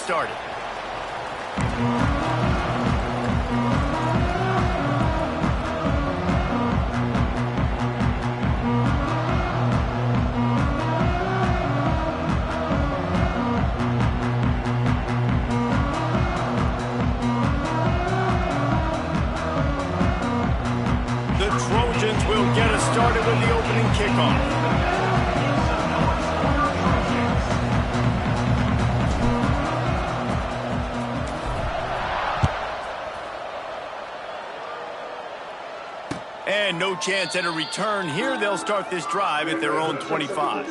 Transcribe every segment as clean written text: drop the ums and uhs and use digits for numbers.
started. The Trojans will get us started with the opening kickoff. And no chance at a return here. They'll start this drive at their own 25.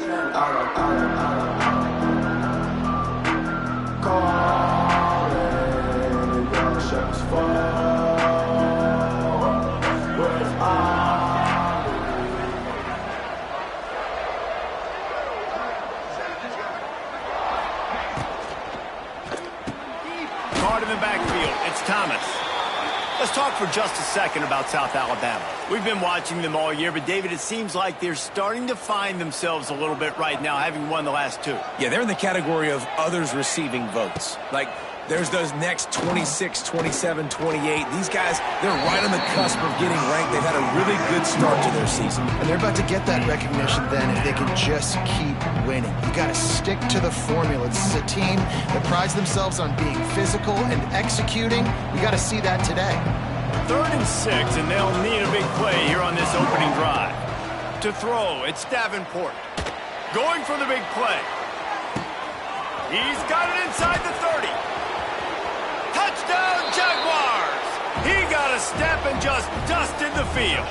Caught in the backfield. It's Thomas. Let's talk for just a second about South Alabama. We've been watching them all year, but David, it seems like they're starting to find themselves a little bit right now, having won the last two. Yeah, they're in the category of others receiving votes. Like, there's those next 26, 27, 28. These guys, they're right on the cusp of getting ranked. They've had a really good start to their season. And they're about to get that recognition then if they can just keep winning. You got to stick to the formula. This is a team that prides themselves on being physical and executing. We got to see that today. 3rd and 6, and they'll need a big play here on this opening drive. To throw, it's Davenport. Going for the big play. He's got it inside the 30. Touchdown, Jaguars! He got a step and just dusted the field.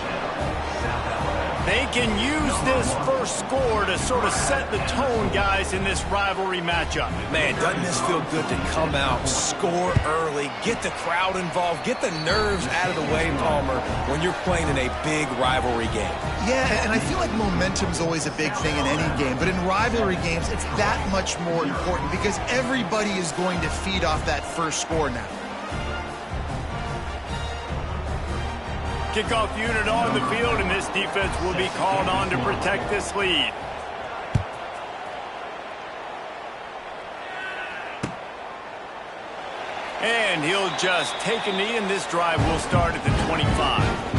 They can use this first score to sort of set the tone, guys, in this rivalry matchup. Man, doesn't this feel good to come out, score early, get the crowd involved, get the nerves out of the way, Palmer, when you're playing in a big rivalry game? Yeah, and I feel like momentum's always a big thing in any game, but in rivalry games, it's that much more important because everybody is going to feed off that first score now. Kickoff unit on the field, and this defense will be called on to protect this lead. And he'll just take a knee, and this drive will start at the 25.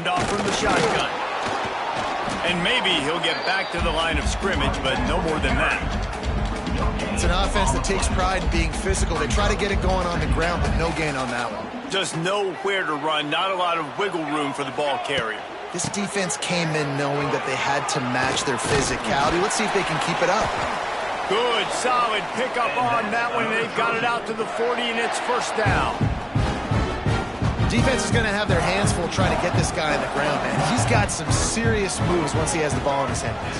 Off from the shotgun. And maybe he'll get back to the line of scrimmage, but no more than that. It's an offense that takes pride in being physical. They try to get it going on the ground, but no gain on that one. Just nowhere to run, not a lot of wiggle room for the ball carrier. This defense came in knowing that they had to match their physicality. Let's see if they can keep it up. Good, solid pickup on that one. They've got it out to the 40, and it's first down. Defense is going to have their hands full trying to get this guy on the ground, man. He's got some serious moves once he has the ball in his hands.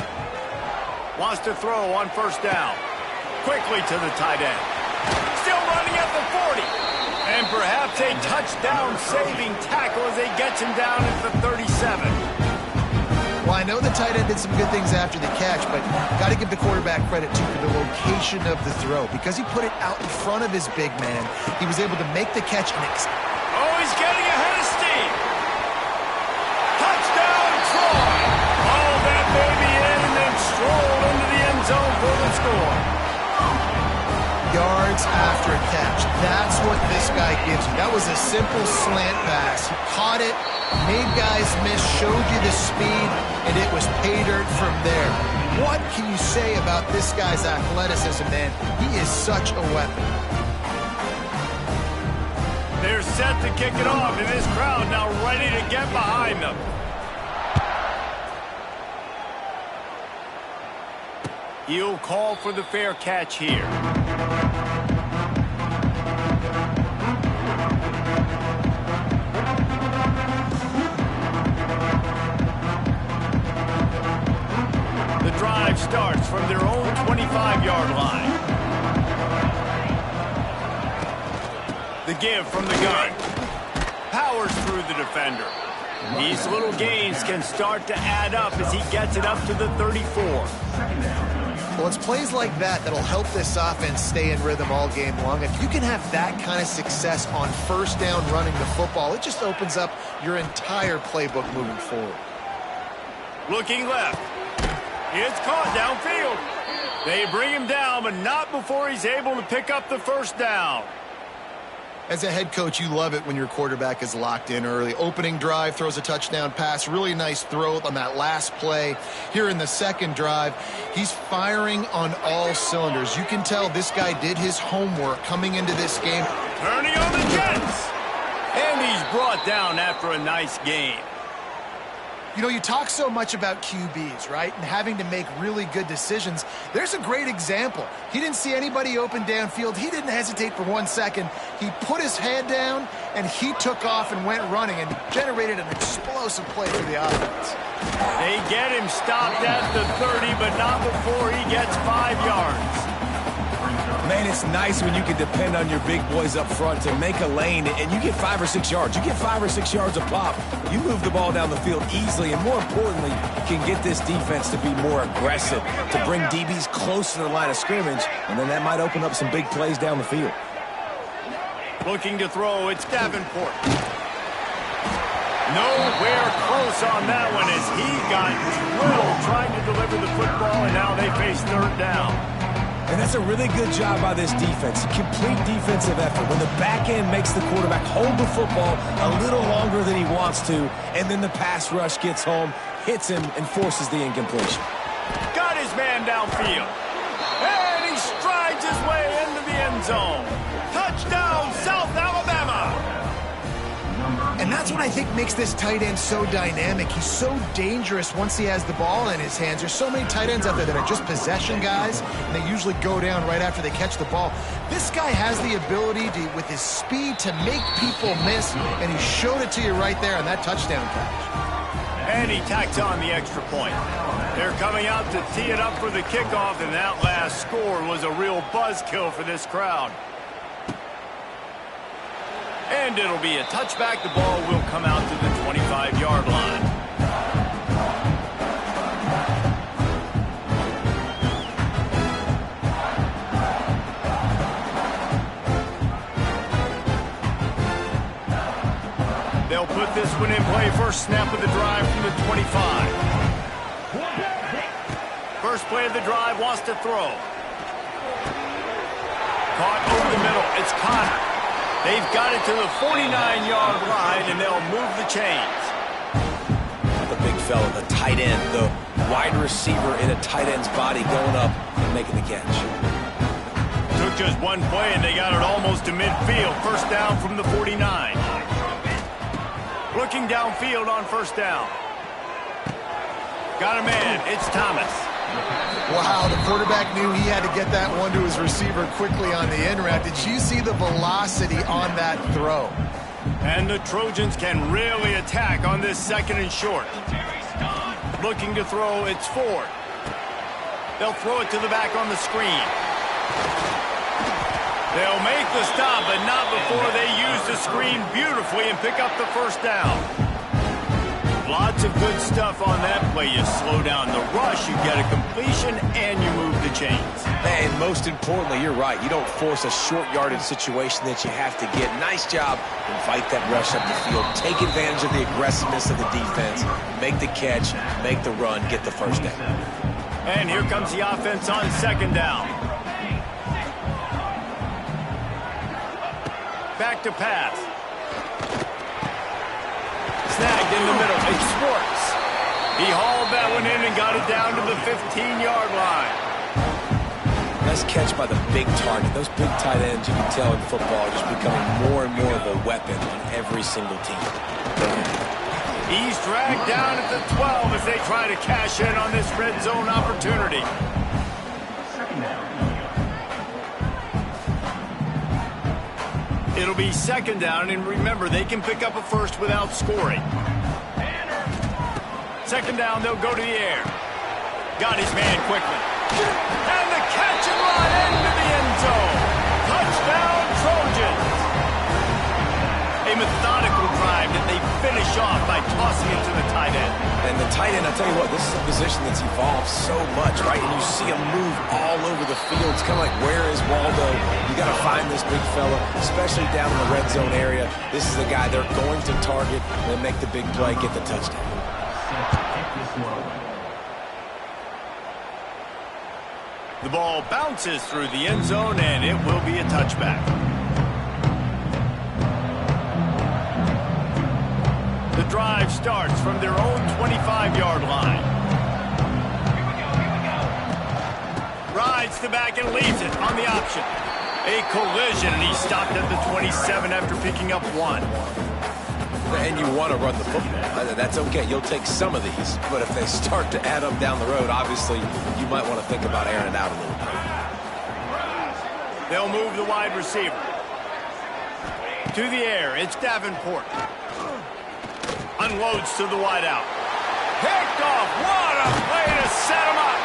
Wants to throw on first down. Quickly to the tight end. Still running at the 40. And perhaps a touchdown-saving tackle as he gets him down at the 37. Well, I know the tight end did some good things after the catch, but got to give the quarterback credit, too, for the location of the throw. Because he put it out in front of his big man, he was able to make the catch and oh, he's getting ahead of steam. Touchdown, Troy. Oh, that baby in and then stroll into the end zone for the score. Yards after catch. That's what this guy gives you. That was a simple slant pass. He caught it, made guys miss, showed you the speed, and it was pay dirt from there. What can you say about this guy's athleticism, man? He is such a weapon. They're set to kick it off, and this crowd now ready to get behind them. He'll call for the fair catch here. The drive starts from their own 25-yard line. The give from the gun. Powers through the defender. These little gains can start to add up as he gets it up to the 34. Well, it's plays like that that'll help this offense stay in rhythm all game long. If you can have that kind of success on first down running the football, it just opens up your entire playbook moving forward. Looking left. It's caught downfield. They bring him down, but not before he's able to pick up the first down. As a head coach, you love it when your quarterback is locked in early. Opening drive, throws a touchdown pass. Really nice throw on that last play. Here in the second drive, he's firing on all cylinders. You can tell this guy did his homework coming into this game. Turning on the Jets. And he's brought down after a nice game. You know, you talk so much about QBs, right? And having to make really good decisions. There's a great example. He didn't see anybody open downfield. He didn't hesitate for 1 second. He put his head down, and he took off and went running and generated an explosive play for the offense. They get him stopped at the 30, but not before he gets 5 yards. Man, it's nice when you can depend on your big boys up front to make a lane, and you get 5 or 6 yards. You get 5 or 6 yards a pop. You move the ball down the field easily, and more importantly, you can get this defense to be more aggressive, to bring DBs close to the line of scrimmage, and then that might open up some big plays down the field. Looking to throw, it's Davenport. Nowhere close on that one as he got drilled trying to deliver the football, and now they face third down. And that's a really good job by this defense. Complete defensive effort. When the back end makes the quarterback hold the football a little longer than he wants to, and then the pass rush gets home, hits him, and forces the incompletion. Got his man downfield. And he strides his way into the end zone. Touchdown, South Alabama. And that's what I think makes this tight end so dynamic. He's so dangerous once he has the ball in his hands. There's so many tight ends out there that are just possession guys, and they usually go down right after they catch the ball. This guy has the ability to, with his speed, to make people miss, and he showed it to you right there on that touchdown catch. And he tacks on the extra point. They're coming out to tee it up for the kickoff, and that last score was a real buzzkill for this crowd. And it'll be a touchback. The ball will come out to the 25-yard line. They'll put this one in play. First snap of the drive from the 25. First play of the drive, wants to throw. Caught over the middle. It's Connor. They've got it to the 49-yard line, and they'll move the chains. The big fella, the tight end, the wide receiver in a tight end's body going up and making the catch. Took just one play, and they got it almost to midfield. First down from the 49. Looking downfield on first down. Got a man. It's Thomas. Wow, the quarterback knew he had to get that one to his receiver quickly on the in route. Did you see the velocity on that throw? And the Trojans can really attack on this second and short. Looking to throw, it's Ford. They'll throw it to the back on the screen. They'll make the stop, but not before they use the screen beautifully and pick up the first down. Lots of good stuff on that play. You slow down the rush, you get a completion, and you move the chains. And most importantly, you're right. You don't force a short yardage situation that you have to get. Nice job. Invite that rush up the field. Take advantage of the aggressiveness of the defense. Make the catch, make the run, get the first down. And here comes the offense on second down. Back to pass. Snagged in the middle. It's Schwartz. He hauled that one in and got it down to the 15-yard line. Nice catch by the big target. Those big tight ends, you can tell in football, are just becoming more and more of a weapon on every single team. He's dragged down at the 12 as they try to cash in on this red zone opportunity. It'll be second down, and remember, they can pick up a first without scoring. Second down, they'll go to the air. Got his man quickly. And the catch and run into the end zone. Touchdown, Trojans. A methodical drive that they finish off by tossing it to the tight end. And the tight end, I tell you what, this is a position that's evolved so much, right? And you see him move all over the field. It's kind of like, where is Waldo? You got to find this big fella, especially down in the red zone area. This is the guy they're going to target and make the big play, get the touchdown. The ball bounces through the end zone, and it will be a touchback. The drive starts from their own 25-yard line. Rides the back and leaves it on the option. A collision, and he stopped at the 27 after picking up 1. And you want to run the football. That's okay. You'll take some of these. But if they start to add up down the road, obviously, you might want to think about airing it out a little bit. They'll move the wide receiver. To the air, it's Davenport. Unloads to the wideout. Picked off. What a play to set him up.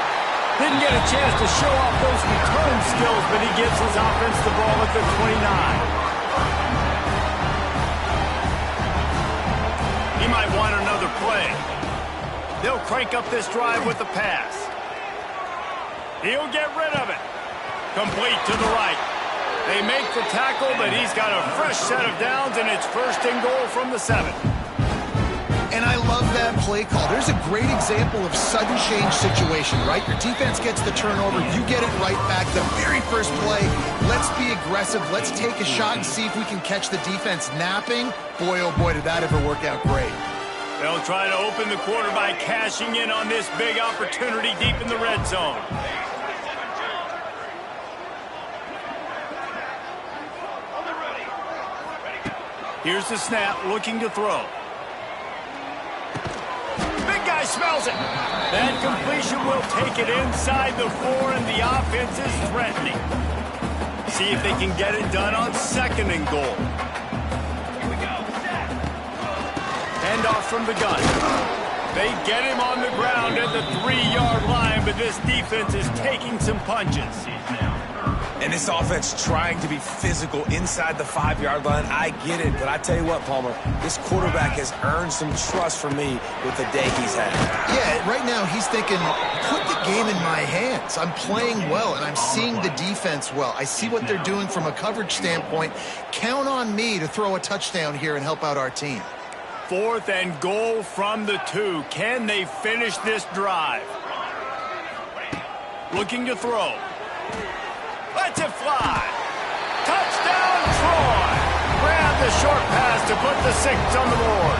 Didn't get a chance to show off those return skills, but he gives his offense the ball at the 29. He might want another play. They'll crank up this drive with the pass. He'll get rid of it. Complete to the right. They make the tackle, but he's got a fresh set of downs, and it's first and goal from the 7. And I love that play call. There's a great example of sudden change situation, right? Your defense gets the turnover. You get it right back. The very first play, let's be aggressive. Let's take a shot and see if we can catch the defense napping. Boy, oh boy, did that ever work out great. They'll try to open the quarter by cashing in on this big opportunity deep in the red zone. Here's the snap, looking to throw. Big guy smells it. That completion will take it inside the 4, and the offense is threatening. See if they can get it done on 2nd and goal. Here we go. Hand off from the gun. They get him on the ground at the 3-yard line, but this defense is taking some punches. And this offense trying to be physical inside the 5-yard line. I get it, but I tell you what, Palmer, this quarterback has earned some trust from me with the day he's had. Yeah, right now he's thinking, put the game in my hands. I'm playing well, and I'm seeing the defense well. I see what they're doing from a coverage standpoint. Count on me to throw a touchdown here and help out our team. 4th and goal from the 2. Can they finish this drive? Looking to throw. Lets it fly. Touchdown, Troy. Grab the short pass to put the 6 on the board.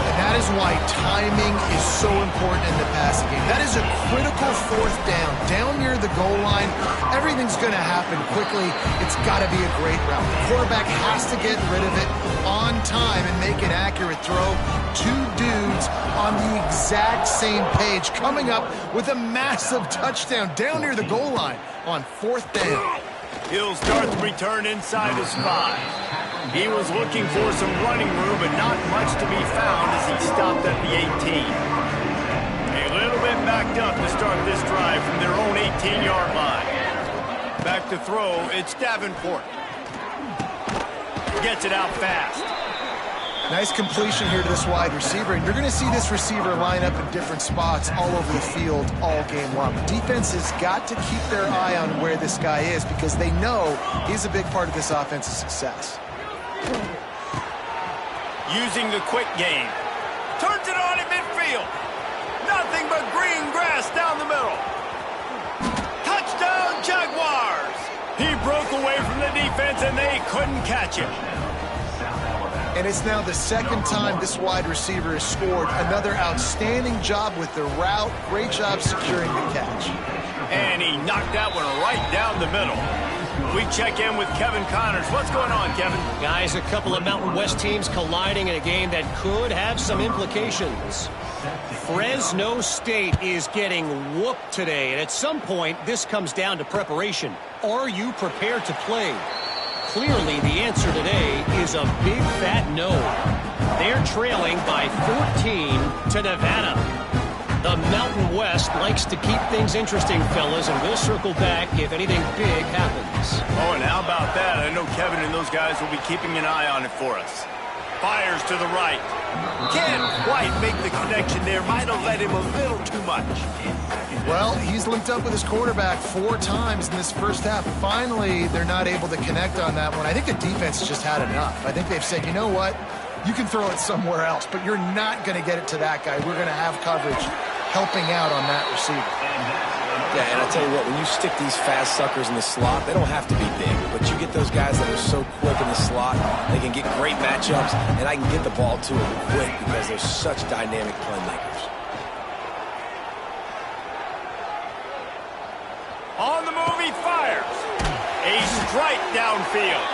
And that is why timing is so important in the passing game. That is a critical 4th down. Down near the goal line, everything's going to happen quickly. It's got to be a great route. The quarterback has to get rid of it on time and make an accurate throw. 2 dudes on the exact same page, coming up with a massive touchdown down near the goal line on 4th down. He'll start the return inside his 5. He was looking for some running room, but not much to be found as he stopped at the 18. A little bit backed up to start this drive from their own 18-yard line. Back to throw, it's Davenport. Gets it out fast. Nice completion here to this wide receiver, and you're going to see this receiver line up in different spots all over the field all game long. The defense has got to keep their eye on where this guy is because they know he's a big part of this offense's success. Using the quick game. Turns it on at midfield. Nothing but green grass down the middle. Touchdown, Jaguars! He broke away from the defense, and they couldn't catch him. And it's now the 2nd time this wide receiver has scored. Another outstanding job with the route. Great job securing the catch. And he knocked that one right down the middle. We check in with Kevin Connors. What's going on, Kevin? Guys, a couple of Mountain West teams colliding in a game that could have some implications. Fresno State is getting whooped today, and at some point, this comes down to preparation. Are you prepared to play? Clearly, the answer today is a big fat no. They're trailing by 14 to Nevada. The Mountain West likes to keep things interesting, fellas, and we'll circle back if anything big happens. Oh, and how about that? I know Kevin and those guys will be keeping an eye on it for us. Fires to the right. Can't quite make the connection there. Might have let him a little too much. Well, he's linked up with his quarterback 4 times in this first half. Finally, they're not able to connect on that one. I think the defense has just had enough. I think they've said, you know what? You can throw it somewhere else, but you're not going to get it to that guy. We're going to have coverage helping out on that receiver. Yeah, and I tell you what, when you stick these fast suckers in the slot, they don't have to be big, but you get those guys that are so quick in the slot, they can get great matchups, and I can get the ball to them quick because they're such dynamic playmakers. On the move, he fires. A strike downfield.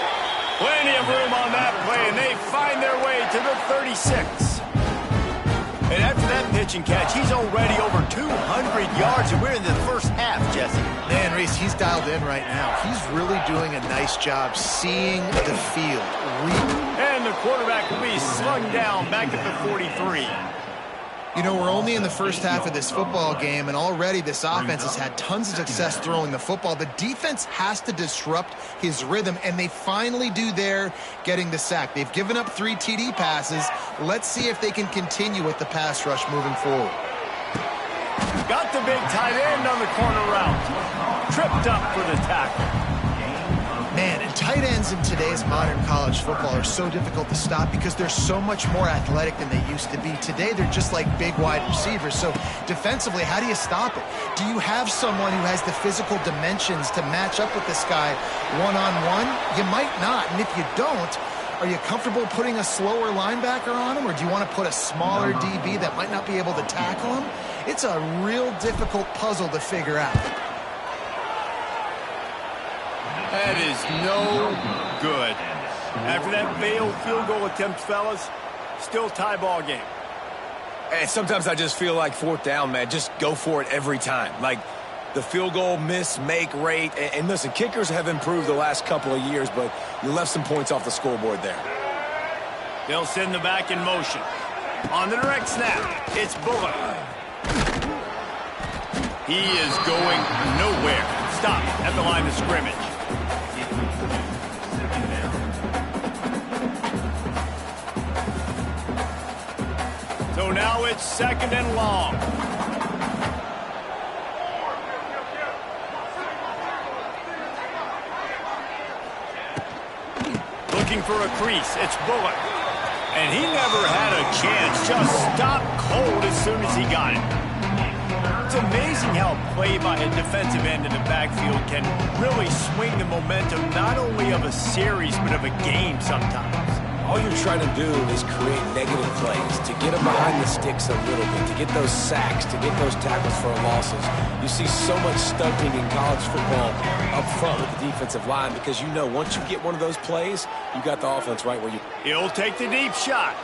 Plenty of room on that play, and they find their way to the 36. And after that pitch and catch, he's already over 200 yards, and we're in the first half, Jesse. Man, Reese, he's dialed in right now. He's really doing a nice job seeing the field. And the quarterback will be slung down back at the 43. You know, we're only in the first half of this football game, and already this offense has had tons of success throwing the football. The defense has to disrupt his rhythm, and they finally do there, getting the sack. They've given up 3 TD passes. Let's see if they can continue with the pass rush moving forward. Got the big tight end on the corner route. Tripped up for the tackle. Man, and tight ends in today's modern college football are so difficult to stop because they're so much more athletic than they used to be. Today, they're just like big wide receivers. So defensively, how do you stop it? Do you have someone who has the physical dimensions to match up with this guy one-on-one? You might not. And if you don't, are you comfortable putting a slower linebacker on him? Or do you want to put a smaller DB that might not be able to tackle him? It's a real difficult puzzle to figure out. That is no good. After that failed field goal attempt, fellas, still tie ball game. And sometimes I just feel like 4th down, man. Just go for it every time. Like the field goal miss-make rate. And listen, kickers have improved the last couple of years, but you left some points off the scoreboard there. They'll send the back in motion. On the direct snap, it's Bullock. He is going nowhere. Stop at the line of scrimmage. So now it's 2nd and long. Looking for a crease. It's Bullock. And he never had a chance. Just stopped cold as soon as he got it. It's amazing how a play by a defensive end in the backfield can really swing the momentum not only of a series but of a game sometimes. All you're trying to do is create negative plays, to get them behind the sticks a little bit, to get those sacks, to get those tackles for losses. You see so much stunting in college football up front with the defensive line because you know once you get one of those plays, you got the offense right where you... He'll take the deep shot.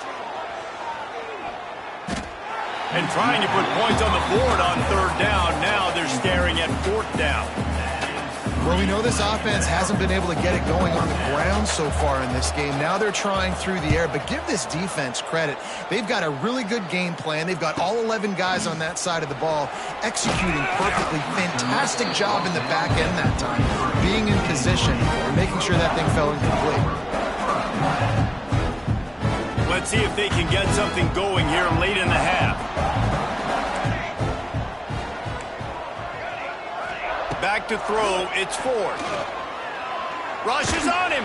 And trying to put points on the board on 3rd down. Now they're staring at 4th down. Well, we know this offense hasn't been able to get it going on the ground so far in this game. Now they're trying through the air, but give this defense credit. They've got a really good game plan. They've got all 11 guys on that side of the ball executing perfectly. Fantastic job in the back end that time, being in position and making sure that thing fell incomplete. Let's see if they can get something going here late in the half. Back to throw, it's Ford. Rushes on him.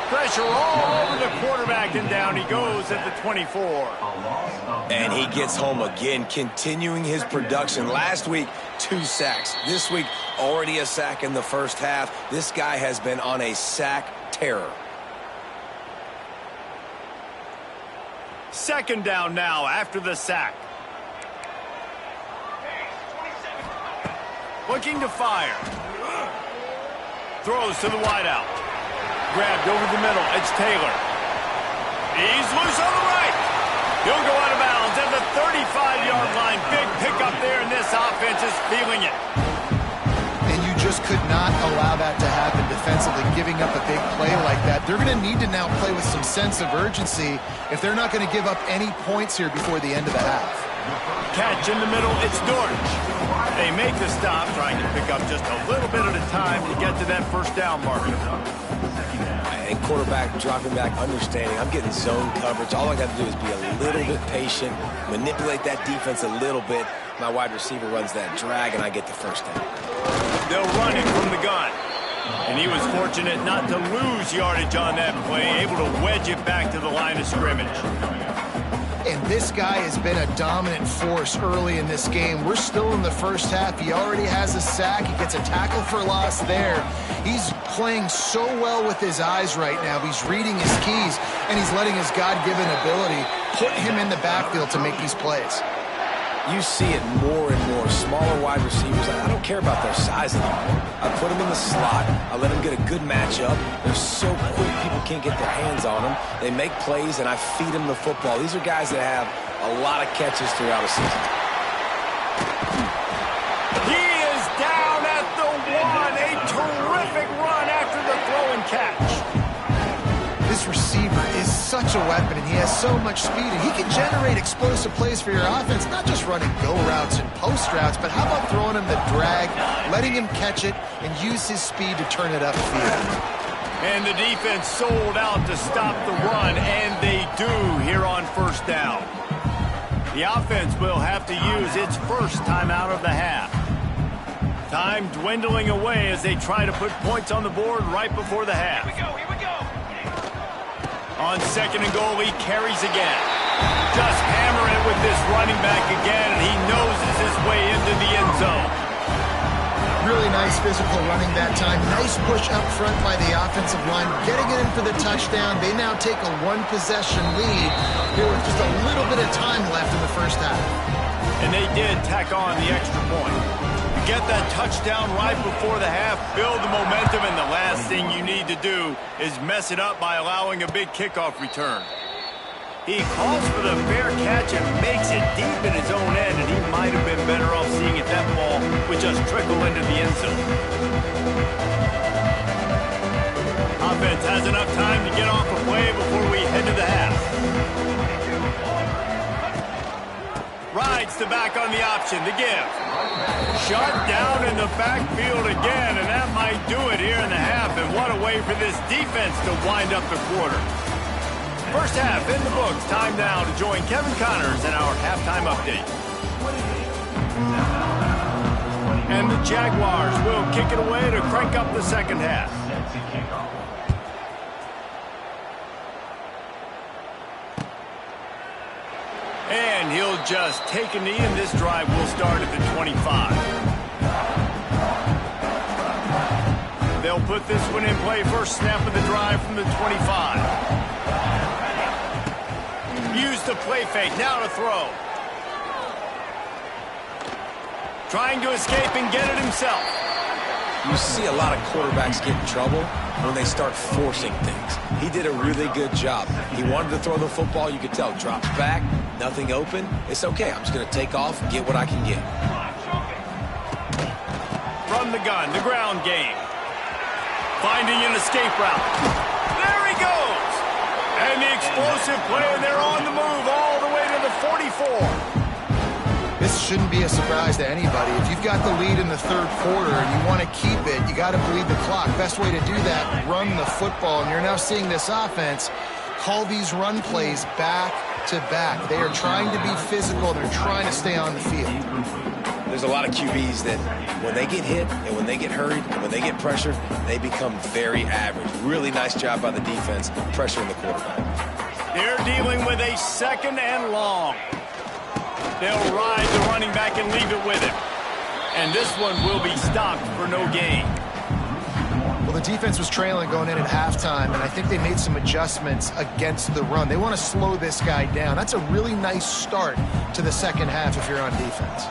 Pressure all over the quarterback, and down he goes at the 24. And he gets home again, continuing his production. Last week, 2 sacks. This week, already a sack in the first half. This guy has been on a sack terror. 2nd down now after the sack. Looking to fire. Throws to the wideout. Grabbed over the middle. It's Taylor. He's loose on the right. He'll go out of bounds at the 35-yard line. Big pickup there, and this offense is feeling it. And you just could not allow that to happen defensively, giving up a big play like that. They're going to need to now play with some sense of urgency if they're not going to give up any points here before the end of the half. Catch in the middle, it's Dortch. They make the stop, trying to pick up just a little bit at a time to get to that 1st down marker. And quarterback dropping back, understanding I'm getting zone coverage. All I got to do is be a little bit patient, manipulate that defense a little bit. My wide receiver runs that drag, and I get the first down. They'll run it from the gun. And he was fortunate not to lose yardage on that play, able to wedge it back to the line of scrimmage. And this guy has been a dominant force early in this game. We're still in the first half. He already has a sack. He gets a tackle for loss there. He's playing so well with his eyes right now. He's reading his keys, and he's letting his God-given ability put him in the backfield to make these plays. You see it more and more. Smaller wide receivers, I don't care about their size anymore. I put them in the slot. I let them get a good matchup. They're so quick, people can't get their hands on them. They make plays, and I feed them the football. These are guys that have a lot of catches throughout a season. He is down at the 1. A terrific run after the throw and catch. This receiver is such a weapon, and he has so much speed, and he can generate explosive plays for your offense, not just running go routes and post routes, but how about throwing him the drag, letting him catch it, and use his speed to turn it upfield. And the defense sold out to stop the run, and they do here on first down. The offense will have to use its first timeout of the half. Time dwindling away as they try to put points on the board right before the half. Here we go. On second and goal, he carries again. Just hammer it with this running back again, and he noses his way into the end zone. Really nice physical running that time. Nice push up front by the offensive line. Getting it in for the touchdown. They now take a one-possession lead here with just a little bit of time left in the first half. And they did tack on the extra point. Get that touchdown right before the half, build the momentum, and the last thing you need to do is mess it up by allowing a big kickoff return. He calls for the fair catch and makes it deep in his own end, and he might have been better off seeing if that ball would just trickle into the end zone. Offense has enough time to get off a play before we head to the half. Rides the back on the option to give. Shut down in the backfield again, and that might do it here in the half. And what a way for this defense to wind up the quarter. First half in the books. Time now to join Kevin Connors in our halftime update. And the Jaguars will kick it away to crank up the second half. And he'll just take a knee, and this drive will start at the 25. They'll put this one in play. First snap of the drive from the 25. Use the play fake. Now to throw. Trying to escape and get it himself. You see a lot of quarterbacks get in trouble when they start forcing things. He did a really good job. He wanted to throw the football. You could tell. Drops back, nothing open. It's okay. I'm just going to take off and get what I can get. From the gun, the ground game. Finding an escape route. There he goes. And the explosive play, and they're on the move all the way to the 44. This shouldn't be a surprise to anybody. If you've got the lead in the third quarter and you want to keep it, you got to bleed the clock. Best way to do that, run the football. And you're now seeing this offense call these run plays back to back. They are trying to be physical. They're trying to stay on the field. There's a lot of QBs that when they get hit and when they get hurried and when they get pressured, they become very average. Really nice job by the defense pressuring the quarterback. They're dealing with a second and long. They'll ride the running back and leave it with him. And this one will be stopped for no gain. Well, the defense was trailing going in at halftime, and I think they made some adjustments against the run. They want to slow this guy down. That's a really nice start to the second half if you're on defense.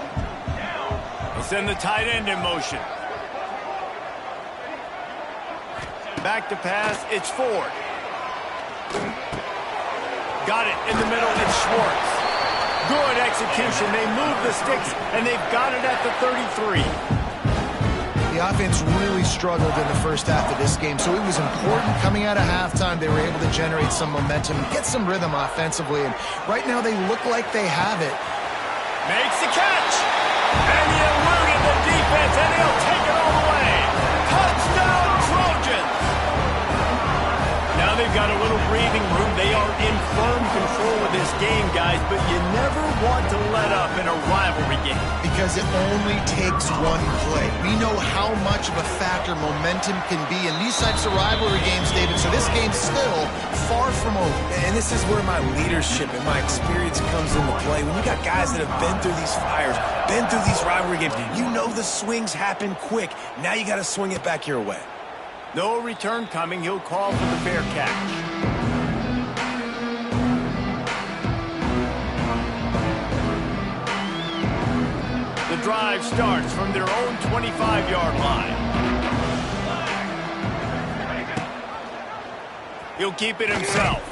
They send the tight end in motion. Back to pass, it's Ford. Got it in the middle, it's Schwartz. Good execution. They move the sticks, and they've got it at the 33. The offense really struggled in the first half of this game, so it was important coming out of halftime. They were able to generate some momentum, get some rhythm offensively, and right now they look like they have it. Makes the catch, and he eluded the defense, and he'll take it all the way. Touchdown, Trojans! Now breathing room. They are in firm control of this game, guys, but you never want to let up in a rivalry game. Because it only takes one play. We know how much of a factor momentum can be in these types of rivalry games, David, so this game's still far from over. And this is where my leadership and my experience comes into play. When you got guys that have been through these fires, been through these rivalry games, you know the swings happen quick. Now you got to swing it back your way. No return coming. He'll call for the fair catch. The drive starts from their own 25-yard line. He'll keep it himself.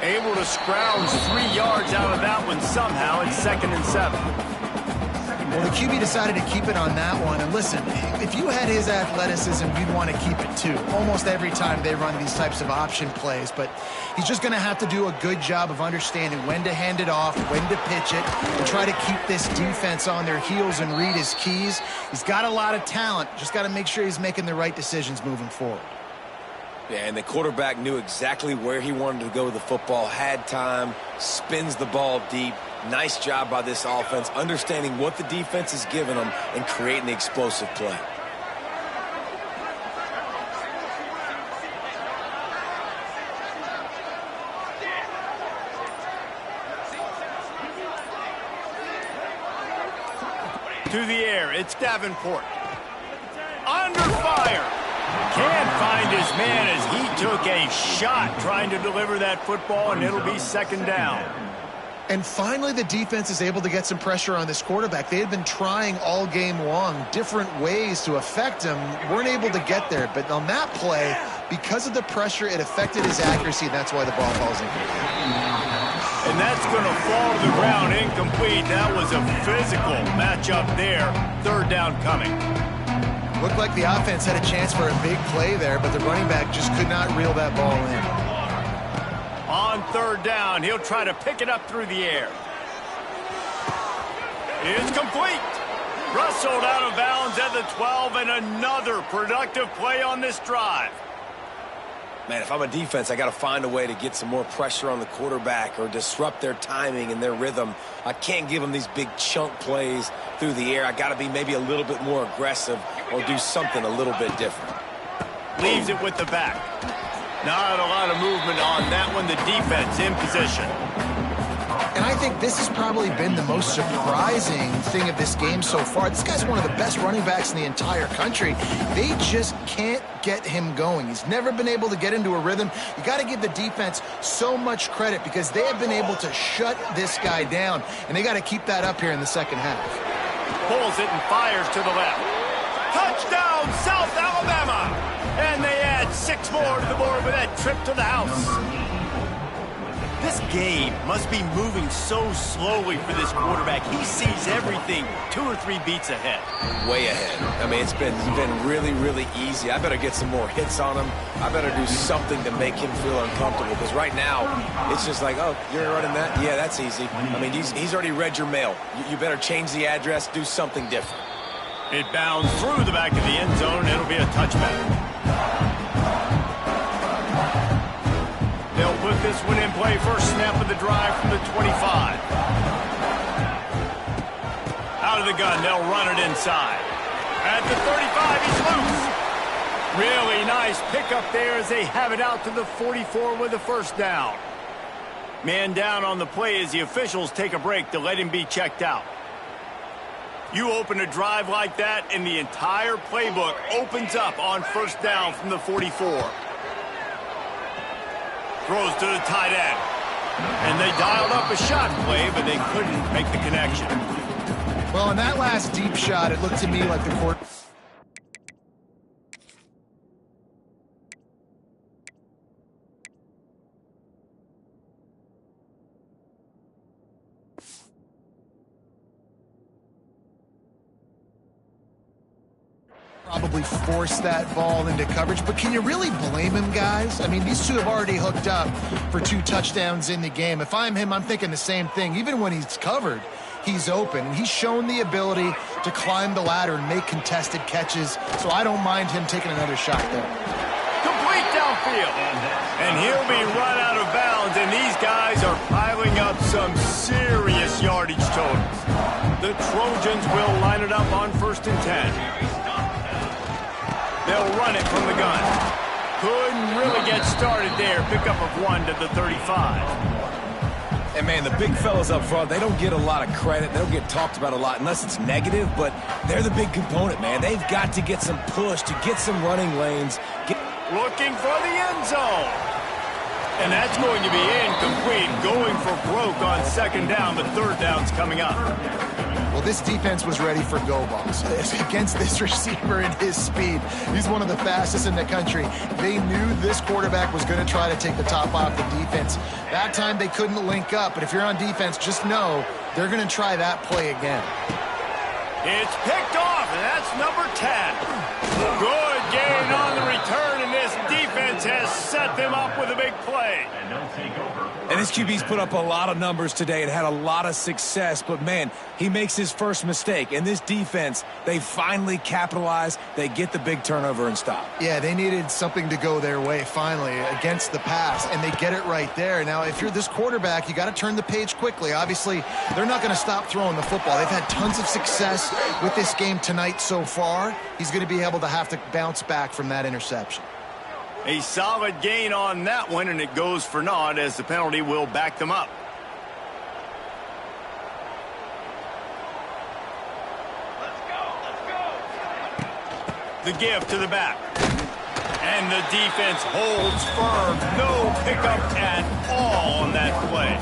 Able to scrounge 3 yards out of that one somehow. It's 2nd and 7. Well, the QB decided to keep it on that one. And listen, if you had his athleticism, you'd want to keep it too. Almost every time they run these types of option plays. But he's just going to have to do a good job of understanding when to hand it off, when to pitch it, and try to keep this defense on their heels and read his keys. He's got a lot of talent. Just got to make sure he's making the right decisions moving forward. Yeah, and the quarterback knew exactly where he wanted to go with the football, had time, spins the ball deep. Nice job by this offense, understanding what the defense is giving them and creating the explosive play. To the air, it's Davenport. Under fire. Can't find his man as he took a shot trying to deliver that football, and it'll be 2nd down. And finally, the defense is able to get some pressure on this quarterback. They had been trying all game long different ways to affect him. Weren't able to get there. But on that play, because of the pressure, it affected his accuracy, and that's why the ball falls incomplete. And that's going to fall to the ground incomplete. That was a physical matchup there. 3rd down coming. Looked like the offense had a chance for a big play there, but the running back just could not reel that ball in. On 3rd down, he'll try to pick it up through the air. It's complete. Rustled out of bounds at the 12, and another productive play on this drive. Man, if I'm a defense, I got to find a way to get some more pressure on the quarterback or disrupt their timing and their rhythm. I can't give them these big chunk plays through the air. I got to be maybe a little bit more aggressive or do something a little bit different. Leaves it with the back. Not a lot of movement on that one. The defense in position. And I think this has probably been the most surprising thing of this game so far. This guy's one of the best running backs in the entire country. They just can't get him going. He's never been able to get into a rhythm. You got to give the defense so much credit because they have been able to shut this guy down, and they got to keep that up here in the 2nd half. Pulls it and fires to the left. Touchdown, South Alabama! And they add 6 more to the board with that trip to the house. This game must be moving so slowly for this quarterback. He sees everything 2 or 3 beats ahead. Way ahead. I mean, it's been really, really easy. I better get some more hits on him. I better do something to make him feel uncomfortable because right now it's just like, oh, you're running that? Yeah, that's easy. I mean, he's already read your mail. You better change the address, do something different. It bounds through the back of the end zone. It'll be a touchback. They'll put this one in play. First snap of the drive from the 25. Out of the gun, they'll run it inside. At the 35, he's loose. Really nice pickup there as they have it out to the 44 with a 1st down. Man down on the play as the officials take a break to let him be checked out. You open a drive like that, and the entire playbook opens up on 1st down from the 44. Throws to the tight end. And they dialed up a shot play, but they couldn't make the connection. Well, in that last deep shot, it looked to me like the court... probably force that ball into coverage, but can you really blame him, guys? I mean, these two have already hooked up for 2 touchdowns in the game. If I'm him, I'm thinking the same thing. Even when he's covered, he's open. He's shown the ability to climb the ladder and make contested catches, so I don't mind him taking another shot there. Complete downfield. And he'll be run out of bounds, and these guys are piling up some serious yardage totals. The Trojans will line it up on 1st and 10. They'll run it from the gun. Couldn't really get started there. Pickup of 1 to the 35. And, man, the big fellas up front, they don't get a lot of credit. They don't get talked about a lot unless it's negative, but they're the big component, man. They've got to get some push, to get some running lanes. Looking for the end zone. And that's going to be incomplete. Going for broke on 2nd down. The 3rd down's coming up. Well, this defense was ready for go balls against this receiver and his speed. He's one of the fastest in the country. They knew this quarterback was going to try to take the top off the defense. That time they couldn't link up, but if you're on defense, just know they're going to try that play again. It's picked off, and that's number 10. Good gain on the return, and this defense has set them up with a big play. And this QB's put up a lot of numbers today and had a lot of success, but, man, he makes his first mistake. And this defense, they finally capitalize. They get the big turnover and stop. Yeah, they needed something to go their way finally against the pass, and they get it right there. Now, if you're this quarterback, you got to turn the page quickly. Obviously, they're not going to stop throwing the football. They've had tons of success with this game tonight so far. He's going to be able to have to bounce back from that interception. A solid gain on that one, and it goes for naught as the penalty will back them up. The give to the back. And the defense holds firm. No pickup at all on that play.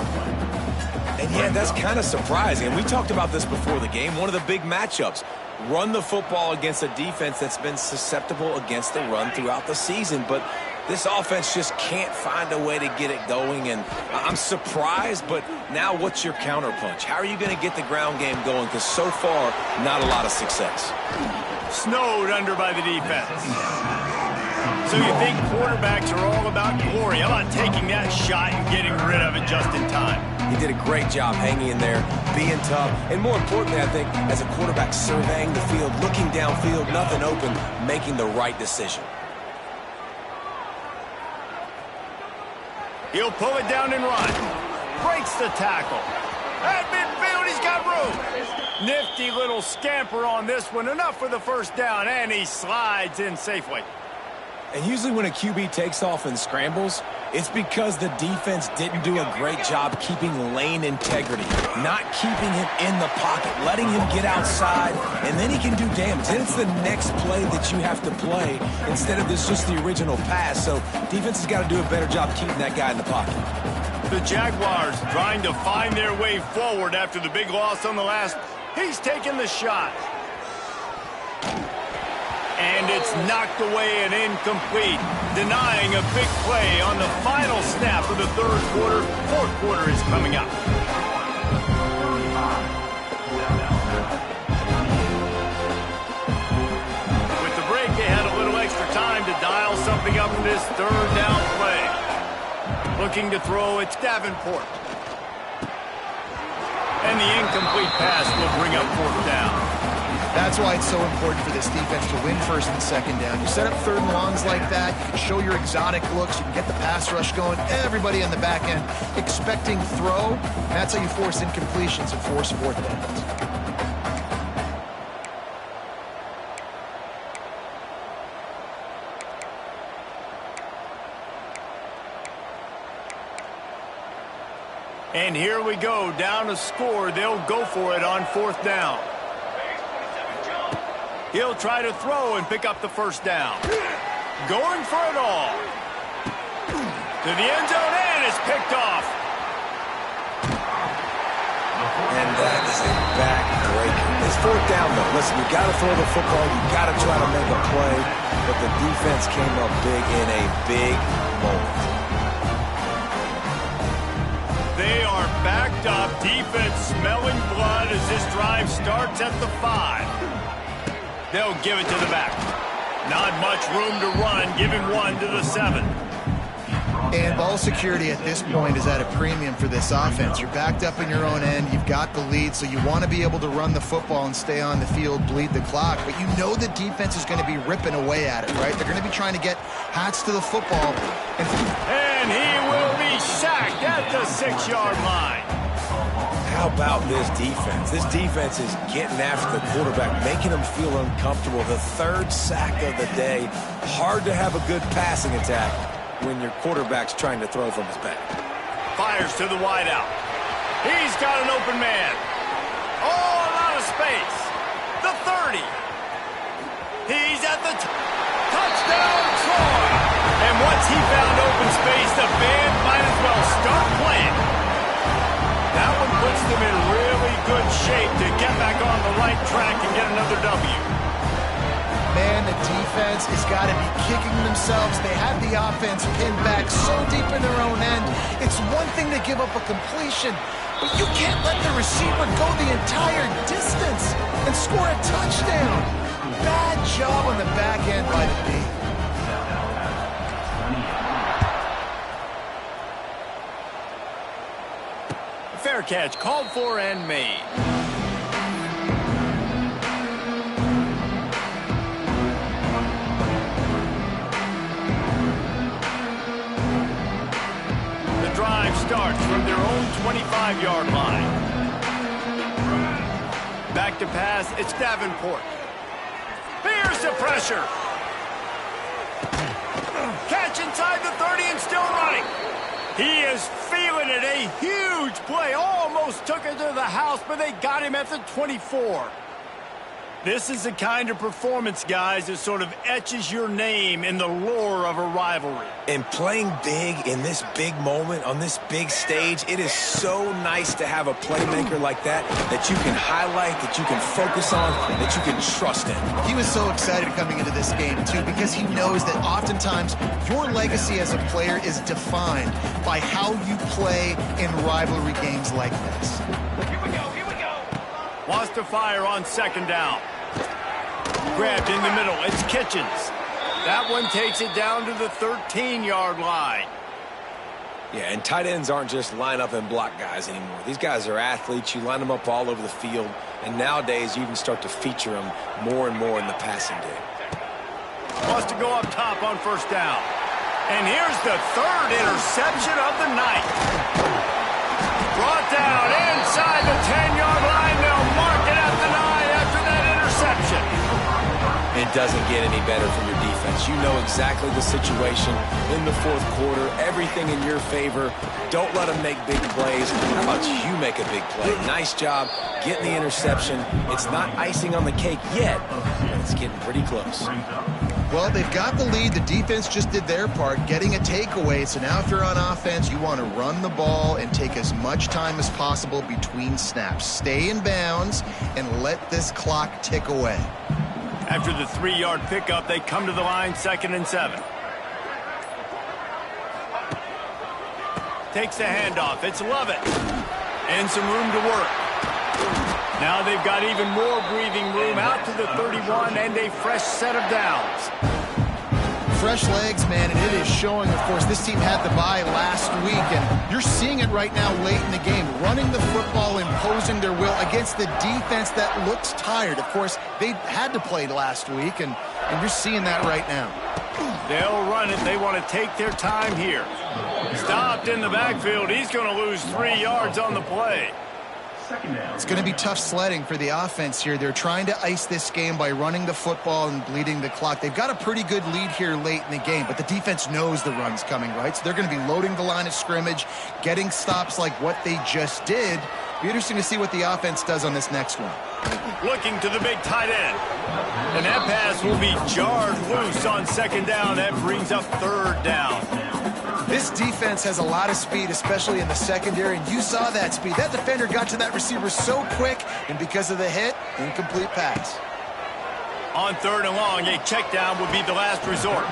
And, yeah, that's kind of surprising. And we talked about this before the game. One of the big matchups. Run the football against a defense that's been susceptible against the run throughout the season. But this offense just can't find a way to get it going. And I'm surprised, but now what's your counterpunch? How are you going to get the ground game going? Because so far, not a lot of success. Snowed under by the defense. So you think quarterbacks are all about glory. How about taking that shot and getting rid of it just in time? He did a great job hanging in there, being tough, and more importantly, I think, as a quarterback, surveying the field, looking downfield, nothing open, making the right decision. He'll pull it down and run. Breaks the tackle. At midfield, he's got room. Nifty little scamper on this one. Enough for the 1st down, and he slides in safely. And usually when a QB takes off and scrambles, it's because the defense didn't do a great job keeping lane integrity, not keeping him in the pocket, letting him get outside, and then he can do damage. Then it's the next play that you have to play instead of just the original pass. So defense has got to do a better job keeping that guy in the pocket. The Jaguars trying to find their way forward after the big loss on the last. He's taking the shot. And it's knocked away and incomplete, denying a big play on the final snap of the 3rd quarter. 4th quarter is coming up. With the break, they had a little extra time to dial something up for this 3rd down play. Looking to throw, it's Davenport. And the incomplete pass will bring up 4th down. That's why it's so important for this defense to win 1st and 2nd down. You set up 3rd and longs like that, you can show your exotic looks, you can get the pass rush going, everybody on the back end expecting throw. That's how you force incompletions and force 4th downs. And here we go, down to score. They'll go for it on 4th down. He'll try to throw and pick up the 1st down. Going for it all. To the end zone, and it's picked off. And that is a back-breaker. It's 4th down, though. Listen, you got to throw the football. You got to try to make a play. But the defense came up big in a big moment. They are backed up. Defense smelling blood as this drive starts at the 5. They'll give it to the back. Not much room to run. Give him 1 to the 7. And ball security at this point is at a premium for this offense. You're backed up in your own end. You've got the lead, so you want to be able to run the football and stay on the field, bleed the clock. But you know the defense is going to be ripping away at it, right? They're going to be trying to get Hats to the football. And he will be sacked at the 6-yard line. How about this defense? This defense is getting after the quarterback, making him feel uncomfortable. The 3rd sack of the day. Hard to have a good passing attack when your quarterback's trying to throw from his back. Fires to the wideout. He's got an open man. Oh, a lot of space. The 30. He's at the touchdown, Troy. And once he found open space, the band might as well start playing. That one puts them in really good shape to get back on the right track and get another W. Man, the defense has got to be kicking themselves. They have the offense pinned back so deep in their own end. It's one thing to give up a completion, but you can't let the receiver go the entire distance and score a touchdown. Bad job on the back end by the D. Fair catch, called for and made. The drive starts from their own 25-yard line. Back to pass, it's Davenport. Here's the pressure. Catch inside the 30 and still running. He is feeling it. A huge play. Almost took it to the house, but they got him at the 24. This is the kind of performance, guys, that sort of etches your name in the lore of a rivalry. And playing big in this big moment, on this big stage, it is so nice to have a playmaker like that you can highlight, that you can focus on, that you can trust in. He was so excited coming into this game, too, because he knows that oftentimes your legacy as a player is defined by how you play in rivalry games like this. Here we go. Wants to fire on 2nd down. Grabbed in the middle. It's Kitchens. That one takes it down to the 13-yard line. Yeah, and tight ends aren't just line up and block guys anymore. These guys are athletes. You line them up all over the field. And nowadays, you even start to feature them more and more in the passing game. Wants to go up top on 1st down. And here's the 3rd interception of the night. Brought down inside the 10-yard line. They'll mark it at the 9 after that interception. It doesn't get any better from your defense. You know exactly the situation in the 4th quarter. Everything in your favor. Don't let them make big plays. How about you make a big play? Nice job getting the interception. It's not icing on the cake yet, but it's getting pretty close. Well, they've got the lead. The defense just did their part, getting a takeaway. So now if you're on offense, you want to run the ball and take as much time as possible between snaps. Stay in bounds and let this clock tick away. After the 3-yard pickup, they come to the line, 2nd and 7. Takes the handoff. It's Lovett. And some room to work. Now they've got even more breathing room out to the 31 and a fresh set of downs. Fresh legs, man, and it is showing. Of course, this team had the bye last week, and you're seeing it right now late in the game. Running the football, imposing their will against the defense that looks tired. Of course, they had to play last week, and you're seeing that right now. They'll run it. They want to take their time here. Stopped in the backfield. He's going to lose 3 yards on the play. It's going to be tough sledding for the offense here. They're trying to ice this game by running the football and bleeding the clock. They've got a pretty good lead here late in the game, but the defense knows the run's coming, right? So they're going to be loading the line of scrimmage, getting stops like what they just did. Be interesting to see what the offense does on this next one. Looking to the big tight end. And that pass will be jarred loose on 2nd down. That brings up 3rd down. This defense has a lot of speed, especially in the secondary, and you saw that speed. That defender got to that receiver so quick, and because of the hit, incomplete pass. On 3rd and long, a check down would be the last resort.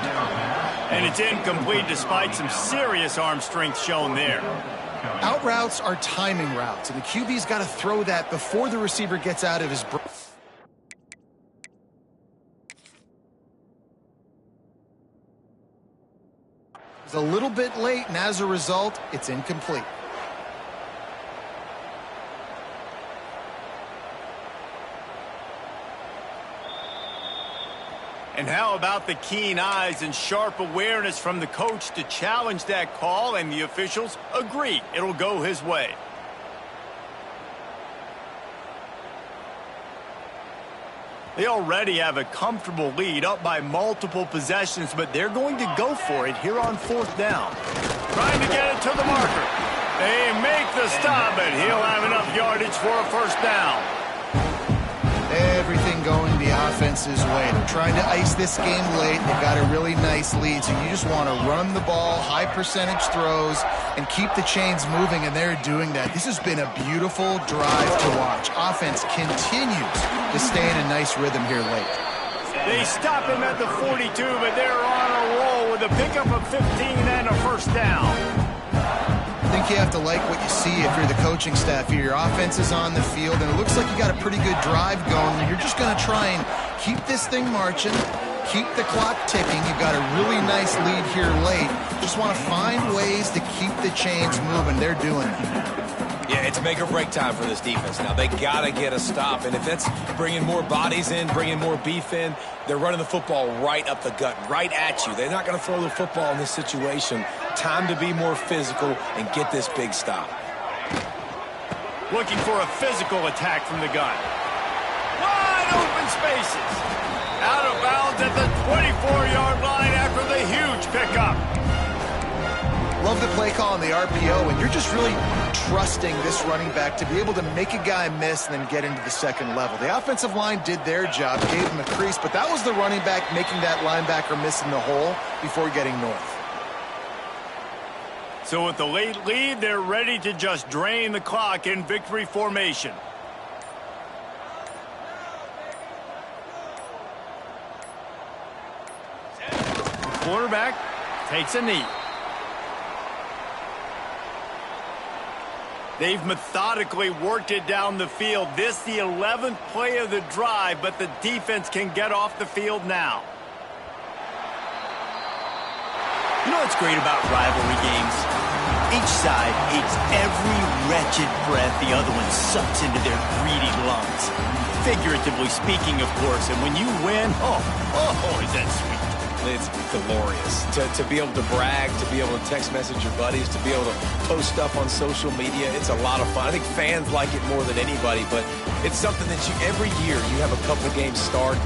And it's incomplete despite some serious arm strength shown there. Out routes are timing routes, and the QB's got to throw that before the receiver gets out of his breath. It's a little bit late, and as a result, it's incomplete. And how about the keen eyes and sharp awareness from the coach to challenge that call, and the officials agree it'll go his way. They already have a comfortable lead, up by multiple possessions, but they're going to go for it here on 4th down. Trying to get it to the marker. They make the stop, but he'll have enough yardage for a 1st down. Everything going the offense's way. They're trying to ice this game late. They've got a really nice lead, so you just want to run the ball, high percentage throws, and keep the chains moving, and they're doing that. This has been a beautiful drive to watch. Offense continues to stay in a nice rhythm here late. They stop him at the 42, but they're on a roll with a pickup of 15 and a 1st down. I think you have to like what you see if you're the coaching staff here. Your offense is on the field, and it looks like you got a pretty good drive going. And you're just going to try and keep this thing marching, keep the clock ticking. You've got a really nice lead here late. Just want to find ways to keep the chains moving. They're doing it. Yeah, it's make or break time for this defense. Now, they got to get a stop, and if that's bringing more bodies in, bringing more beef in, they're running the football right up the gut, right at you. They're not going to throw the football in this situation. Time to be more physical and get this big stop. Looking for a physical attack from the gun. Wide open spaces. Out of bounds at the 24-yard line after the huge pickup. Love the play call on the RPO, and you're just really trusting this running back to be able to make a guy miss and then get into the second level. The offensive line did their job, gave him a crease, but that was the running back making that linebacker miss in the hole before getting north. So with the late lead, they're ready to just drain the clock in victory formation. The quarterback takes a knee. They've methodically worked it down the field. This the 11th play of the drive, but the defense can get off the field now. You know what's great about rivalry games? Each side hates every wretched breath the other one sucks into their greedy lungs. Figuratively speaking, of course, and when you win, oh, is that sweet. It's glorious to be able to brag, to be able to text message your buddies, to be able to post stuff on social media. It's a lot of fun. I think fans like it more than anybody, but it's something that every year you have a couple games start